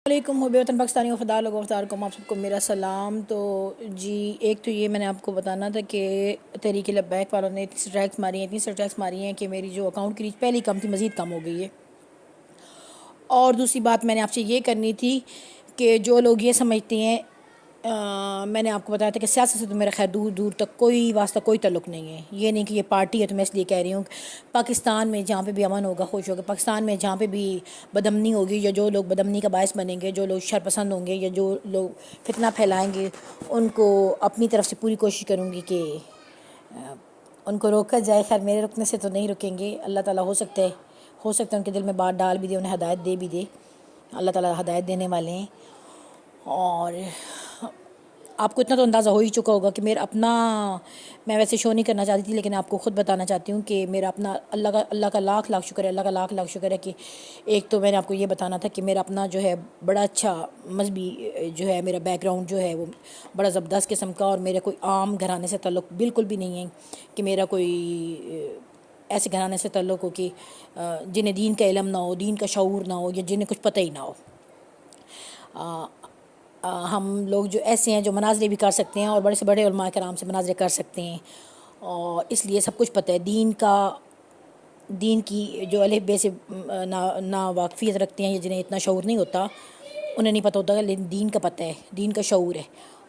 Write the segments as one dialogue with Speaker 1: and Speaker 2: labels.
Speaker 1: علیکم حب وطن پاکستانی وفادار لوگوں کو آپ سب کو میرا سلام۔ تو جی ایک تو یہ میں نے آپ کو بتانا تھا کہ تحریک لبیک والوں نے اتنی سٹرائکس ماری ہیں کہ میری جو اکاؤنٹ کی ریچ پہلی کم تھی مزید کم ہو گئی ہے۔ اور دوسری بات میں نے آپ سے یہ کرنی تھی کہ جو لوگ یہ سمجھتے ہیں میں نے آپ کو بتایا تھا کہ سیاست سے تو میرا خیر دور دور تک کوئی واسطہ کوئی تعلق نہیں ہے۔ یہ نہیں کہ یہ پارٹی ہے تو میں اس لیے کہہ رہی ہوں پاکستان میں جہاں پہ بھی امن ہوگا خوش ہوگا، پاکستان میں جہاں پہ بھی بدامنی ہوگی یا جو لوگ بدامنی کا باعث بنیں گے، جو لوگ شر پسند ہوں گے یا جو لوگ فتنہ پھیلائیں گے، ان کو اپنی طرف سے پوری کوشش کروں گی کہ ان کو روکا جائے۔ خیر میرے رکنے سے تو نہیں رکیں گے، اللہ تعالیٰ ہو سکتا ہے ان کے دل میں بات ڈال بھی دے، انہیں ہدایت دے بھی دے، اللہ تعالیٰ ہدایت دینے والے ہیں۔ اور آپ کو اتنا تو اندازہ ہو ہی چکا ہوگا کہ میں ویسے شو نہیں کرنا چاہتی تھی، لیکن آپ کو خود بتانا چاہتی ہوں کہ میرا اپنا اللہ کا لاکھ لاکھ شکر ہے، اللہ کا لاکھ لاکھ شکر ہے کہ ایک تو میں نے آپ کو یہ بتانا تھا کہ میرا اپنا جو ہے بڑا اچھا مذہبی جو ہے میرا بیک گراؤنڈ جو ہے وہ بڑا زبردست قسم کا، اور میرا کوئی عام گھرانے سے تعلق بالکل بھی نہیں ہے کہ میرا کوئی ایسے گھرانے سے تعلق ہو کہ جنہیں دین کا علم نہ ہو، دین کا شعور نہ ہو، یا جنہیں کچھ پتہ ہی نہ ہو۔ ہم لوگ جو ایسے ہیں جو مناظرے بھی کر سکتے ہیں اور بڑے سے بڑے علماء کرام سے مناظرے کر سکتے ہیں، اور اس لیے سب کچھ پتہ ہے۔ دین کی جو الف بے سے نا واقفیت رکھتے ہیں یا جنہیں اتنا شعور نہیں ہوتا، انہیں نہیں پتہ ہوتا، لیکن دین کا پتہ ہے، دین کا شعور ہے،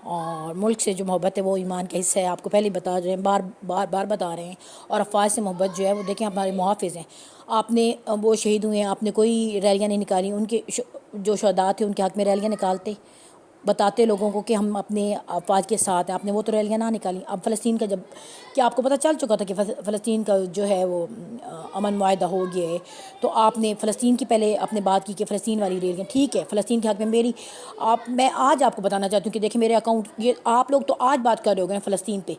Speaker 1: اور ملک سے جو محبت ہے وہ ایمان کا حصہ ہے۔ آپ کو پہلے بتا رہے ہیں، بار بتا رہے ہیں۔ اور افواج سے محبت جو ہے وہ دیکھیں ہمارے محافظ ہیں۔ آپ نے وہ شہید ہوئے ہیں، آپ نے کوئی ریلیاں نہیں نکالی، ان کے جو شہداء تھے ان کے حق میں ریلیاں نکالتے، بتاتے لوگوں کو کہ ہم اپنے افواج کے ساتھ ہیں۔ آپ نے وہ تو ریلیاں نہ نکالی۔ اب فلسطین کا کیا آپ کو پتہ چل چکا تھا کہ فلسطین کا جو ہے وہ امن معاہدہ ہو گیا ہے، تو آپ نے فلسطین کی پہلے اپنے بات کی کہ فلسطین والی ریلیاں ٹھیک ہے، فلسطین کے حق میں میں آج آپ کو بتانا چاہتی ہوں کہ دیکھیں میرے اکاؤنٹ، یہ آپ لوگ تو آج بات کر رہے ہو گے فلسطین پہ،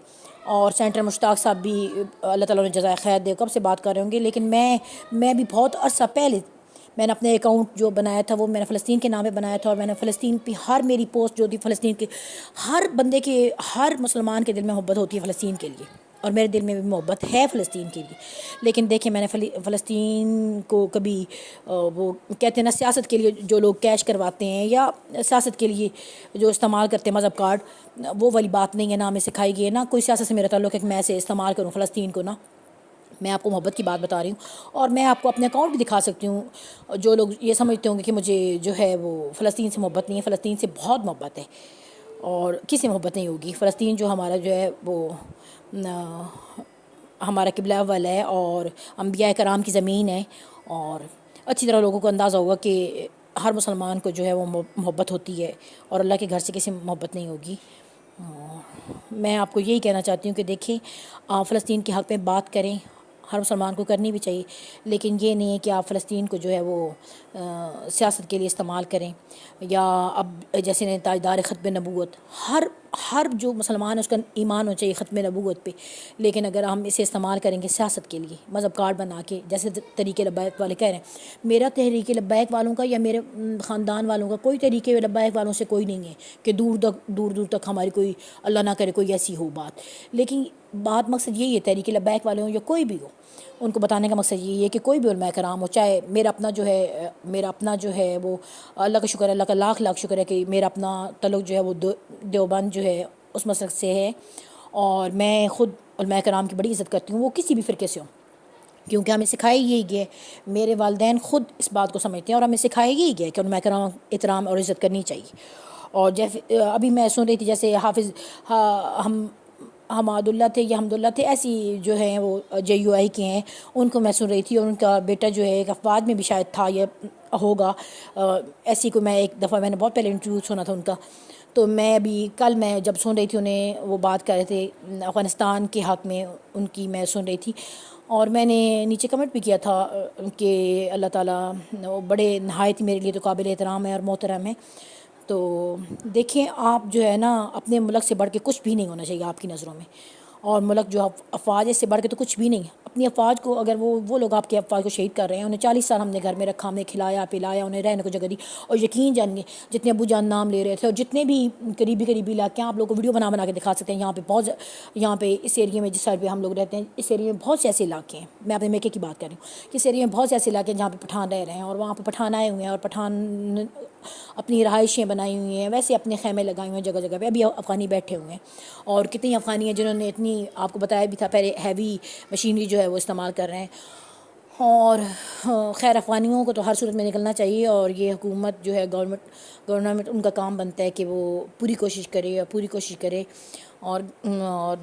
Speaker 1: اور سینٹر مشتاق صاحب بھی اللہ تعالیٰ نے جزائے خیر دے کب سے بات کر رہے ہوں گے، لیکن میں بھی بہت عرصہ پہلے میں نے اپنے اکاؤنٹ جو بنایا تھا وہ میں نے فلسطین کے نام پہ بنایا تھا، اور میں نے فلسطین پہ ہر میری پوسٹ جو تھی فلسطین کے ہر بندے کے، ہر مسلمان کے دل میں محبت ہوتی ہے فلسطین کے لیے، اور میرے دل میں بھی محبت ہے فلسطین کے لیے۔ لیکن دیکھیں میں نے فلسطین کو کبھی وہ کہتے ہیں نا سیاست کے لیے جو لوگ کیش کرواتے ہیں یا سیاست کے لیے جو استعمال کرتے ہیں مذہب کارڈ، وہ والی بات نہیں ہے، نہ ہمیں سکھائی گئی ہے، نہ کوئی سیاست سے میرا تعلق ہے کہ میں ایسے استعمال کروں فلسطین کو، نہ میں آپ کو محبت کی بات بتا رہی ہوں۔ اور میں آپ کو اپنے اکاؤنٹ بھی دکھا سکتی ہوں، جو لوگ یہ سمجھتے ہوں گے کہ مجھے جو ہے وہ فلسطین سے محبت نہیں ہے، فلسطین سے بہت محبت ہے، اور کس سے محبت نہیں ہوگی۔ فلسطین جو ہمارا جو ہے وہ ہمارا قبلہ اول ہے، اور انبیاء کرام کی زمین ہے، اور اچھی طرح لوگوں کو اندازہ ہوگا کہ ہر مسلمان کو جو ہے وہ محبت ہوتی ہے، اور اللہ کے گھر سے کسی محبت نہیں ہوگی۔ میں آپ کو یہی کہنا چاہتی ہوں کہ دیکھیں فلسطین کے حق میں بات کریں، ہر مسلمان کو کرنی بھی چاہیے، لیکن یہ نہیں ہے کہ آپ فلسطین کو جو ہے وہ سیاست کے لیے استعمال کریں، یا اب جیسے تاجدار ختم نبوت، ہر جو مسلمان ہے اس کا ایمان ہونا چاہیے ختم نبوت پہ، لیکن اگر ہم اسے استعمال کریں گے سیاست کے لیے مذہب کارڈ بنا کے، جیسے تحریک لبیک والے کہہ رہے ہیں، میرا تحریک لبیک والوں کا یا میرے خاندان والوں کا کوئی تحریک لبیک والوں سے کوئی نہیں ہے کہ دور تک ہماری کوئی اللہ نہ کرے کوئی ایسی ہو بات، لیکن بات مقصد یہی ہے تحریک لبیک والے ہوں یا کوئی بھی ہو، ان کو بتانے کا مقصد یہی ہے کہ کوئی بھی علماء کرام ہو، چاہے میرا اپنا جو ہے وہ اللہ کا شکر ہے، اللہ کا لاکھ لاکھ شکر ہے کہ میرا اپنا تعلق جو ہے وہ دیوبند جو ہے اس مسلک سے ہے، اور میں خود علماء کرام کی بڑی عزت کرتی ہوں، وہ کسی بھی فرقے سے ہوں، کیونکہ ہمیں سکھائی یہی گیا ہے، میرے والدین خود اس بات کو سمجھتے ہیں، اور ہمیں سکھایا یہی گیا ہے کہ علماء کرام احترام اور عزت کرنی چاہیے۔ اور جیسے ابھی میں سن رہی تھی جیسے حافظ حماد اللہ تھے یا حمد اللہ تھے، ایسی جو ہیں وہ JUI کے ہیں، ان کو میں سن رہی تھی، اور ان کا بیٹا جو ہے ایک افواج میں بھی شاید تھا یا ہوگا، ایسی کو میں ایک دفعہ میں نے بہت پہلے انٹرویو سنا تھا ان کا، تو میں ابھی کل میں جب سن رہی تھی انہیں وہ بات کر رہے تھے افغانستان کے حق میں، ان کی میں سن رہی تھی، اور میں نے نیچے کمنٹ بھی کیا تھا کہ اللہ تعالیٰ وہ بڑے نہایت میرے لیے تو قابل احترام ہے اور محترم ہے۔ تو دیکھیں آپ جو ہے نا اپنے ملک سے بڑھ کے کچھ بھی نہیں ہونا چاہیے آپ کی نظروں میں، اور ملک جو افواج سے بڑھ کے تو کچھ بھی نہیں، اپنی افواج کو اگر وہ لوگ آپ کی افواج کو شہید کر رہے ہیں، انہیں 40 سال ہم نے گھر میں رکھا، ہم نے کھلایا پلایا، انہیں رہنے کو جگہ دی، اور یقین جانیے جتنے ابو جان نام لے رہے تھے اور جتنے بھی قریبی علاقے ہیں، آپ لوگوں کو ویڈیو بنا کے دکھا سکتے ہیں، یہاں پہ اس ایریے میں جس سائڈ پہ ہم لوگ رہتے ہیں، اس ایریے میں بہت سے ایسے علاقے ہیں، میں اپنے میکے کی بات کر رہی ہوں کہ اس ایریے میں بہت سے ایسے علاقے ہیں جہاں پہ پٹھان رہ رہے ہیں، اور وہاں پہ پٹھان آئے ہوئے ہیں، اور پٹھان اپنی رہائشیں بنائی ہوئی ہیں، ویسے اپنے خیمے لگائے ہوئے ہیں جگہ جگہ پہ، ابھی افغانی بیٹھے ہوئے ہیں، اور کتنی افغانی ہیں جنہوں نے اتنی، آپ کو بتایا بھی تھا پہلے، ہیوی مشینری جو ہے وہ استعمال کر رہے ہیں، اور خیر افغانیوں کو تو ہر صورت میں نکلنا چاہیے، اور یہ حکومت جو ہے گورنمنٹ ان کا کام بنتا ہے کہ وہ پوری کوشش کرے اور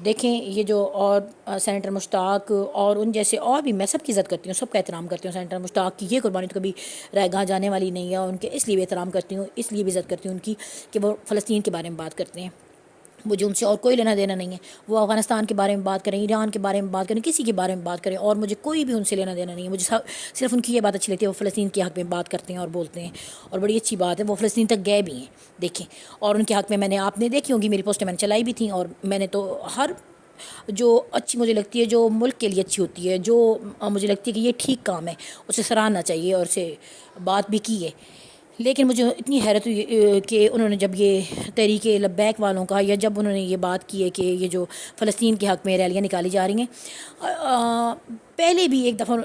Speaker 1: دیکھیں یہ جو اور سینیٹر مشتاق اور ان جیسے اور بھی، میں سب کی عزت کرتی ہوں، سب کا احترام کرتی ہوں، سینیٹر مشتاق کی یہ قربانی تو کبھی رہ گاہ جانے والی نہیں ہے، اور ان کے اس لیے بھی احترام کرتی ہوں، اس لیے بھی عزت کرتی ہوں ان کی کہ وہ فلسطین کے بارے میں بات کرتے ہیں، مجھے ان سے اور کوئی لینا دینا نہیں ہے، وہ افغانستان کے بارے میں بات کریں، ایران کے بارے میں بات کریں، کسی کے بارے میں بات کریں، اور مجھے کوئی بھی ان سے لینا دینا نہیں ہے، مجھے صرف ان کی یہ بات اچھی لگتی ہے، وہ فلسطین کے حق میں بات کرتے ہیں اور بولتے ہیں، اور بڑی اچھی بات ہے، وہ فلسطین تک گئے بھی ہیں، دیکھیں، اور ان کے حق میں آپ نے دیکھی ہوں گی میری پوسٹیں میں نے چلائی بھی تھیں، اور میں نے تو ہر جو اچھی مجھے لگتی ہے، جو ملک کے لیے اچھی ہوتی ہے، جو مجھے لگتی ہے کہ یہ ٹھیک کام ہے، اسے سراہنا چاہیے، اور اسے بات بھی کی ہے، لیکن مجھے اتنی حیرت ہوئی کہ انہوں نے جب یہ تحریک لبیک والوں کا، یا جب انہوں نے یہ بات کی ہے کہ یہ جو فلسطین کے حق میں ریلیاں نکالی جا رہی ہیں، پہلے بھی ایک دفعہ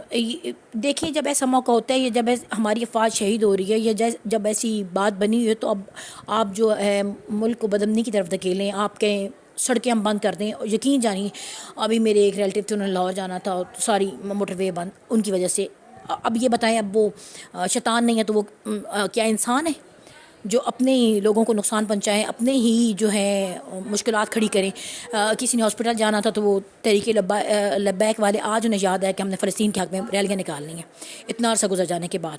Speaker 1: دیکھیں جب ایسا موقع ہوتا ہے، یا جب ہماری افواج شہید ہو رہی ہے، یا جب ایسی بات بنی ہوئی ہے، تو اب آپ جو ہے ملک کو بدمنی کی طرف دھکیلیں، آپ کہیں سڑکیں ہم بند کر دیں، اور یقین جانیے ابھی میرے ایک ریلیٹیو تھے، انہوں نے لاہور جانا تھا، اور ساری موٹر وے بند ان کی وجہ سے، اب یہ بتائیں، اب وہ شیطان نہیں ہے تو وہ کیا انسان ہے جو اپنے ہی لوگوں کو نقصان پہنچائیں، اپنے ہی جو ہے مشکلات کھڑی کریں، کسی نے ہاسپٹل جانا تھا تو وہ تحریک لبیک والے آج انہیں یاد ہے کہ ہم نے فلسطین کے حق میں ریلیاں نکالنی ہیں اتنا عرصہ گزر جانے کے بعد،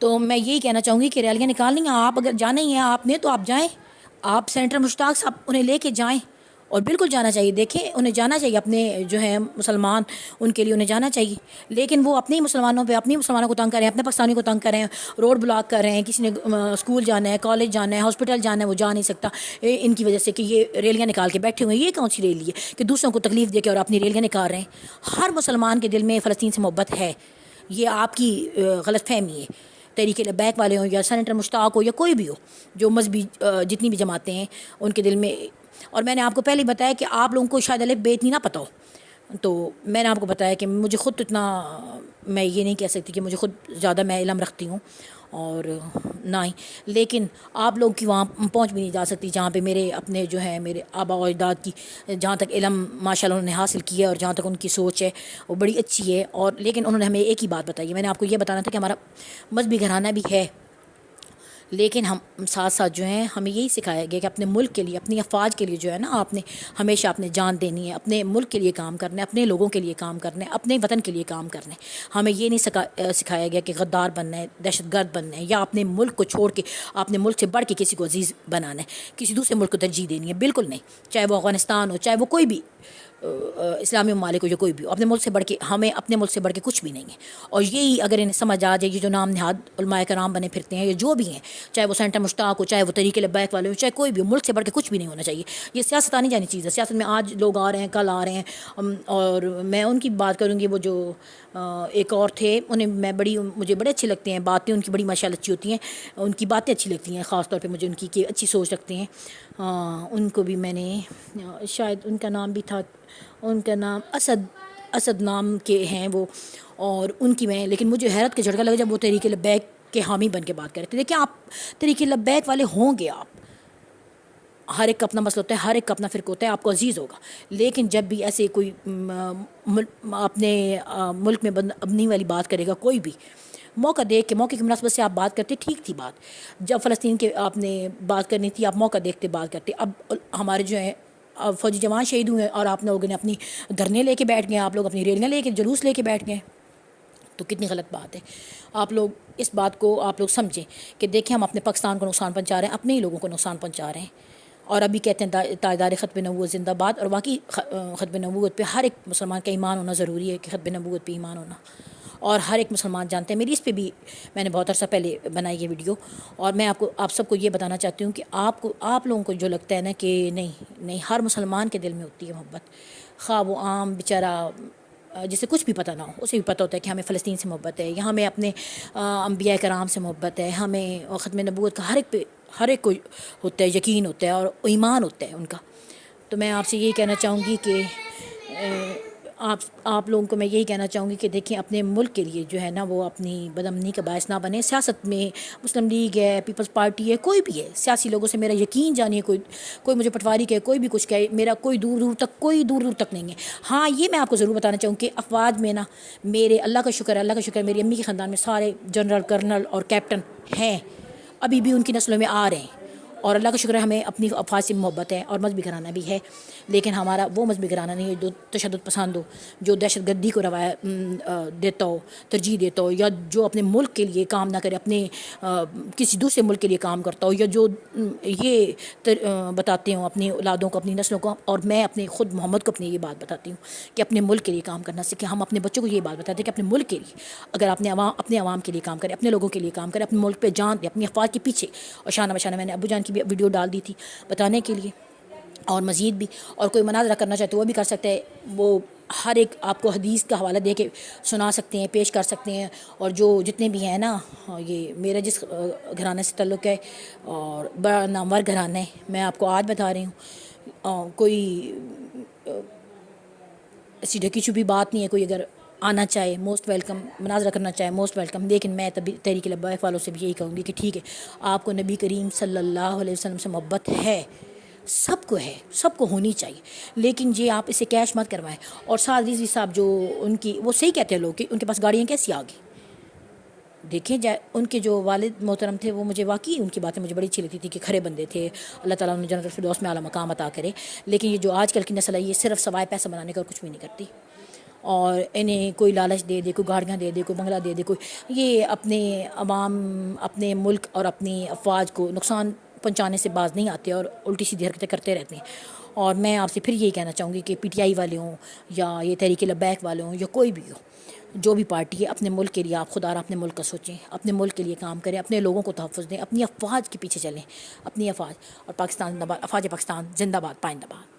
Speaker 1: تو میں یہی کہنا چاہوں گی کہ ریلیاں نکالنی ہیں، آپ اگر جانا ہی ہیں آپ نے تو آپ جائیں، آپ سینیٹر مشتاق صاحب انہیں لے کے جائیں، اور بالکل جانا چاہیے، دیکھیں انہیں جانا چاہیے، اپنے جو ہیں مسلمان ان کے لیے انہیں جانا چاہیے، لیکن وہ اپنی مسلمانوں پہ، اپنی مسلمانوں کو تنگ کر رہے ہیں، اپنے پاکستانی کو تنگ کر رہے ہیں، روڈ بلاک کر رہے ہیں، کسی نے اسکول جانا ہے، کالج جانا ہے، ہاسپٹل جانا ہے، وہ جا نہیں سکتا ان کی وجہ سے کہ یہ ریلیاں نکال کے بیٹھے ہوئے ہیں، یہ کون سی ریلی ہے کہ دوسروں کو تکلیف دے کے اور اپنی ریلیاں نکال رہے ہیں، ہر مسلمان کے دل میں فلسطین سے محبت ہے، یہ آپ کی غلط فہمی ہے، تحریک لبیک والے ہوں یا سینیٹر مشتاق ہو یا کوئی بھی ہو، جو مذہبی جتنی بھی جماعتیں ہیں ان کے دل میں، اور میں نے آپ کو پہلے بتایا کہ آپ لوگوں کو شاید الف بے اتنی نہ پتہ ہو، تو میں نے آپ کو بتایا کہ مجھے خود اتنا، میں یہ نہیں کہہ سکتی کہ مجھے خود زیادہ میں علم رکھتی ہوں، اور نہ ہی، لیکن آپ لوگ کی وہاں پہنچ بھی نہیں جا سکتی جہاں پہ میرے اپنے جو ہے میرے آبا و اجداد کی جہاں تک علم ماشاء اللہ انہوں نے حاصل کیا ہے، اور جہاں تک ان کی سوچ ہے وہ بڑی اچھی ہے، اور لیکن انہوں نے ہمیں ایک ہی بات بتائی ہے، میں نے آپ کو یہ بتانا تھا کہ ہمارا مذہبی گھرانہ بھی ہے، لیکن ہم ساتھ ساتھ جو ہیں ہمیں یہی سکھایا گیا کہ اپنے ملک کے لیے، اپنی افواج کے لیے جو ہے نا، آپ نے ہمیشہ اپنے جان دینی ہے، اپنے ملک کے لیے کام کرنا ہے، اپنے لوگوں کے لیے کام کرنا ہے، اپنے وطن کے لیے کام کرنا ہے، ہمیں یہ نہیں سکھایا گیا کہ غدار بننا ہے، دہشت گرد بننا ہے، یا اپنے ملک کو چھوڑ کے اپنے ملک سے بڑھ کے کسی کو عزیز بنانا ہے، کسی دوسرے ملک کو ترجیح دینی ہے، بالکل نہیں، چاہے وہ افغانستان ہو، چاہے وہ کوئی بھی اسلامی ممالک ہو، جو کوئی بھی ہو، اپنے ملک سے بڑھ کے، ہمیں اپنے ملک سے بڑھ کے کچھ بھی نہیں ہے، اور یہی اگر انہیں سمجھ آ جائے، یہ جو نام نہاد علماء کرام بنے پھرتے ہیں، یہ جو بھی ہیں، چاہے وہ سینیٹر مشتاق ہو، چاہے وہ تحریک لبیک والے ہو، چاہے کوئی بھی ہو، ملک سے بڑھ کے کچھ بھی نہیں ہونا چاہیے، یہ سیاست آنی جانی چیز ہے، سیاست میں آج لوگ آ رہے ہیں، کل آ رہے ہیں، اور میں ان کی بات کروں گی، وہ جو ایک اور تھے، انہیں میں مجھے بڑے اچھے لگتے ہیں، باتیں ان کی بڑی ماشاءاللہ اچھی ہوتی ہیں، ان کی باتیں اچھی لگتی ہیں، خاص طور پہ مجھے ان کی کہ اچھی سوچ رکھتے ہیں، ان کو بھی میں نے شاید ان کا نام بھی تھا، ان کا نام اسد نام کے ہیں وہ، اور ان کی میں، لیکن مجھے حیرت کا جھٹکا لگا جب وہ تحریک لبیک کے حامی بن کے بات کرتے، دیکھیں آپ تحریک لبیک والے ہوں گے، آپ ہر ایک کا اپنا مسئلہ ہوتا ہے، ہر ایک کا اپنا فرقہ ہوتا ہے، آپ کو عزیز ہوگا، لیکن جب بھی ایسے کوئی اپنے ملک میں ابنی والی بات کرے گا، کوئی بھی موقع دیکھ کے، موقع کی مناسبت سے آپ بات کرتے، ٹھیک تھی بات، جب فلسطین کے آپ نے بات کرنی تھی، آپ موقع دیکھتے بات کرتے، اب ہمارے جو ہیں اب فوجی جوان شہید ہوئے ہیں، اور آپ لوگوں نے اپنی دھرنے لے کے بیٹھ گئے، آپ لوگ اپنی ریلیاں لے کے، جلوس لے کے بیٹھ گئے، تو کتنی غلط بات ہے، آپ لوگ اس بات کو آپ لوگ سمجھیں کہ دیکھیں ہم اپنے پاکستان کو نقصان پہنچا رہے ہیں، اپنے ہی لوگوں کو نقصان پہنچا رہے ہیں، اور ابھی کہتے ہیں تاجدار ختم نبوت زندہ باد، اور واقعی ختم نبوت پہ ہر ایک مسلمان کا ایمان ہونا ضروری ہے، کہ ختم نبوت پہ ایمان ہونا، اور ہر ایک مسلمان جانتے ہیں، میری اس پہ بھی میں نے بہت عرصہ پہلے بنائی یہ ویڈیو، اور میں آپ سب کو یہ بتانا چاہتی ہوں کہ آپ لوگوں کو جو لگتا ہے نا کہ نہیں ہر مسلمان کے دل میں ہوتی ہے محبت، خواہ وہ عام بیچارہ جسے کچھ بھی پتہ نہ ہو، اسے بھی پتہ ہوتا ہے کہ ہمیں فلسطین سے محبت ہے، یا ہمیں اپنے انبیاء کرام سے محبت ہے، ہمیں اور ختم نبوت کا ہر ایک کو ہوتا ہے، یقین ہوتا ہے اور ایمان ہوتا ہے ان کا۔ تو میں آپ سے یہی کہنا چاہوں گی کہ آپ لوگوں کو میں یہی کہنا چاہوں گی کہ دیکھیں اپنے ملک کے لیے جو ہے نا وہ اپنی بدامنی کا باعث نہ بنے۔ سیاست میں مسلم لیگ ہے، پیپلز پارٹی ہے، کوئی بھی ہے، سیاسی لوگوں سے میرا یقین جانیے، کوئی مجھے پٹواری کہے، کوئی بھی کچھ کہے، میرا کوئی دور دور تک نہیں ہے۔ ہاں یہ میں آپ کو ضرور بتانا چاہوں کہ افواج میں نا میرے اللہ کا شکر ہے میری امی کے خاندان میں سارے جنرل، کرنل اور کیپٹن ہیں، ابھی بھی ان کی نسلوں میں آ رہے ہیں، اور اللہ کا شکر ہے ہمیں اپنی افواج سے محبت ہے اور مذہبی گھرانہ بھی ہے، لیکن ہمارا وہ مذہبی گھرانہ نہیں ہے جو تشدد پسند ہو، جو دہشت گردی کو دیتا ہو، ترجیح دیتا ہو، یا جو اپنے ملک کے لیے کام نہ کرے، اپنے کسی دوسرے ملک کے لیے کام کرتا ہو، یا جو یہ بتاتے ہوں اپنی اولادوں کو، اپنی نسلوں کو۔ اور میں اپنے خود محمد کو اپنی یہ بات بتاتی ہوں کہ اپنے ملک کے لیے کام کرنا سیکھیں۔ ہم اپنے بچوں کو یہ بات بتاتے ہیں کہ اپنے ملک کے لیے اگر اپنے عوام کے لیے کام کریں، اپنے لوگوں کے لیے کام کریں، اپنے ملک پہ جان دیں، اپنی افواج کے پیچھے۔ اور شانہ بشانہ میں نے ابو جان کی بھی ویڈیو ڈال دی تھی بتانے کے لیے، اور مزید بھی، اور کوئی مناظرہ کرنا چاہتے وہ بھی کر سکتے ہیں، وہ ہر ایک آپ کو حدیث کا حوالہ دے کے سنا سکتے ہیں، پیش کر سکتے ہیں۔ اور جو جتنے بھی ہیں نا، یہ میرا جس گھرانے سے تعلق ہے اور بڑا نامور گھرانہ ہے، میں آپ کو آج بتا رہی ہوں، کوئی ایسی ڈھکی چھپی بات نہیں ہے۔ کوئی اگر آنا چاہے موسٹ ویلکم، مناظرہ کرنا چاہے موسٹ ویلکم، لیکن میں تحریک لبیک والوں سے بھی یہی کہوں گی کہ ٹھیک ہے، آپ کو نبی کریم صلی اللہ علیہ وسلم سے محبت ہے، سب کو ہے، سب کو ہونی چاہیے، لیکن یہ آپ اسے کیش مت کروائیں۔ اور سعد رضوی صاحب جو ان کی، وہ صحیح کہتے ہیں لوگ کہ ان کے پاس گاڑیاں کیسی آ گئی۔ دیکھیں ان کے جو والد محترم تھے، وہ مجھے واقعی ان کی باتیں مجھے بڑی اچھی لگتی تھی کہ کھرے بندے تھے، اللہ تعالیٰ نے جنت الفردوس میں اعلیٰ مقام عطا کرے۔ لیکن یہ جو آج کل کی نسل ہے، یہ صرف سوائے پیسہ بنانے کا اور کچھ بھی نہیں کرتی، اور انہیں کوئی لالچ دے دے، کوئی گاڑیاں دے دے، کوئی بنگلہ دے دے، کوئی یہ اپنے عوام، اپنے ملک اور اپنی افواج کو نقصان پہنچانے سے باز نہیں آتے اور الٹی سیدھی حرکتیں کرتے رہتے ہیں۔ اور میں آپ سے پھر یہی کہنا چاہوں گی کہ پی ٹی آئی والے ہوں یا یہ تحریک لبیک والے ہوں یا کوئی بھی ہو، جو بھی پارٹی ہے، اپنے ملک کے لیے آپ خدا اپنے ملک کا سوچیں، اپنے ملک کے لیے کام کریں، اپنے لوگوں کو تحفظ دیں، اپنی افواج کے پیچھے چلیں، اپنی افواج۔ اور پاکستان زندہ باد، افواج پاکستان زندہ باد، پائندہ باد۔